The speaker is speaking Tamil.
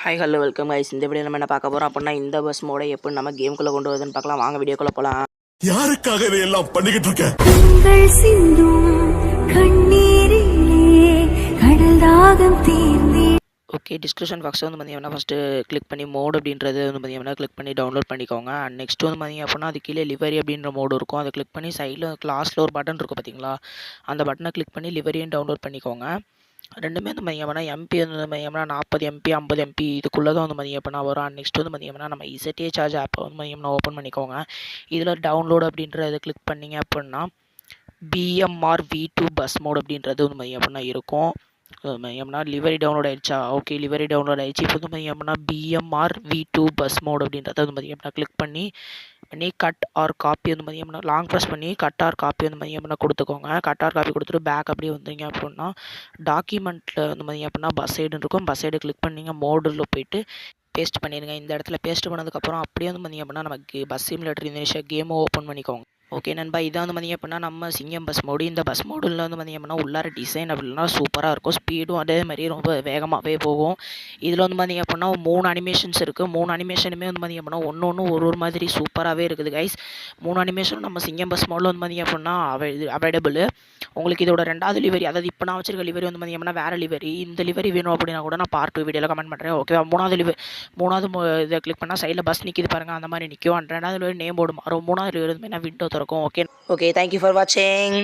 Hi hello welcome guys. இந்த வீடியோ நம்ம என்ன பார்க்க போகிறோம் அப்படின்னா இந்த பஸ் மோடை எப்படி நம்ம கேம்குள்ளே கொண்டு வருதுன்னு பார்க்கலாம். வாங்க வீடியோக்குள்ளே போகலாம். யாருக்காக இதையெல்லாம் பண்ணிக்கிட்டு இருக்க? ஓகே, டிஸ்கிரிப்ஷன் பாக்ஸில் வந்து பார்த்தீங்கன்னா ஃபஸ்ட்டு கிளிக் பண்ணி மோட் அப்படின்றது வந்து பார்த்தீங்கன்னா கிளிக் பண்ணி டவுன்லோட் பண்ணிக்கோங்க. அண்ட் நெக்ஸ்ட் வந்து பார்த்தீங்க அப்படின்னா அது கீழே லிவரி அப்படின்ற மோடு இருக்கும். அதை கிளிக் பண்ணி சைடில் லாஸ்ட்டில் ஒரு பட்டன் இருக்கும் பார்த்தீங்களா, அந்த பட்டனை கிளிக் பண்ணி லிவரியும் டவுன்லோட் பண்ணிக்கோங்க. ரெண்டுமே வந்து பார்த்தீங்கன்னா எம்பி வந்து பார்த்தீங்கன்னா 40 எம்பி 50 எம்பி இதுக்குள்ளே தான் வந்து பார்த்தீங்கன்னா வரும். நெக்ஸ்ட் வந்து பார்த்தீங்கன்னா நம்ம இசட்டே சார்ஜ் ஆப்பை வந்து பார்த்தீங்கன்னா ஓப்பன் பண்ணிக்கோங்க. இதில் டவுன்லோட் அப்படின்றத கிளிக் பண்ணிங்க அப்படின்னா பிஎம்ஆர் V2 பஸ் மோட் அப்படின்றது வந்து பார்த்தீங்கன்னா இருக்கும். எப்படின்னா லிவரி டவுன்லோட் ஆயிடுச்சா? ஓகே, லிவரி டவுன்லோட் ஆயிடுச்சு. இப்போ வந்து பார்த்தீங்கன்னா பிஎம்ஆர் V2 பஸ் மோட் அப்படின்றத வந்து பார்த்தீங்கன்னா கிளிக் பண்ணி கட் ஆர் காப்பி வந்து பார்த்தீங்கன்னா லாங் ப்ரெஸ் பண்ணி கட் ஆர் காப்பி வந்து பார்த்தீங்கன்னா கொடுத்துக்கோங்க. கட் ஆர் காப்பி கொடுத்துட்டு பேக் அப்படியே வந்தீங்க அப்படின்னா டாக்குமெண்ட்டில் வந்து பார்த்தீங்க அப்படின்னா பஸ் சைடுன்னு இருக்கும். பஸ் சைடு கிளிக் பண்ணிங்க மோடில் போய்ட்டு பேஸ்ட் பண்ணிடுங்க. இந்த இடத்துல பேஸ்ட் பண்ணதுக்கப்புறம் அப்படியே வந்து பார்த்தீங்க அப்படின்னா நமக்கு பஸ் சிமுலேட்டர் இந்த கேமை ஓப்பன் பண்ணிக்கோங்க. ஓகே நண்பா, இதான் வந்து பார்த்தீங்க அப்படின்னா நம்ம சிங்கம் பஸ் மோடு. இந்த பஸ் மோடில் வந்து பார்த்தீங்க அப்படின்னா உள்ளார டிசைன் அப்படின்னா சூப்பராக இருக்கும். ஸ்பீடும் அதே மாதிரி ரொம்ப வேகமாகவே போகும். இதில் வந்து பார்த்தீங்க அப்படின்னா 3 அனிமேஷன்ஸ் இருக்குது. 3 அனிமேஷனுமே வந்து பார்த்தீங்க அப்படின்னா ஒன்று ஒரு மாதிரி சூப்பராகவே இருக்குது கைஸ். 3 அனிமேஷனும் நம்ம சிங்கம் பஸ் மோடில் வந்து பார்த்தீங்க அப்படின்னா அவைலபிள். உங்களுக்கு இதோட 2வது லிவரி, அதாவது இப்போ நான் வச்சிருக்க லிவரி வந்து பார்த்தீங்க அப்படின்னா வேறு லிவரி. இந்த லிவரி வேணும் அப்படின்னா கூட நான் பார்ட் 2 வீடியோவில் கமெண்ட் பண்ணுறேன். ஓகேவா? 3வது இதை கிளிக் பண்ணால் சைடில் பஸ் நிற்கிது பாருங்கள், அந்த மாதிரி நிற்கும். 2வது லிவரி நேம் போர்டு மாறும். 3வது லிவரி வந்து விண்டோ திறக்கும். ஓகே, தேங்க்யூ ஃபார் வாட்சிங்.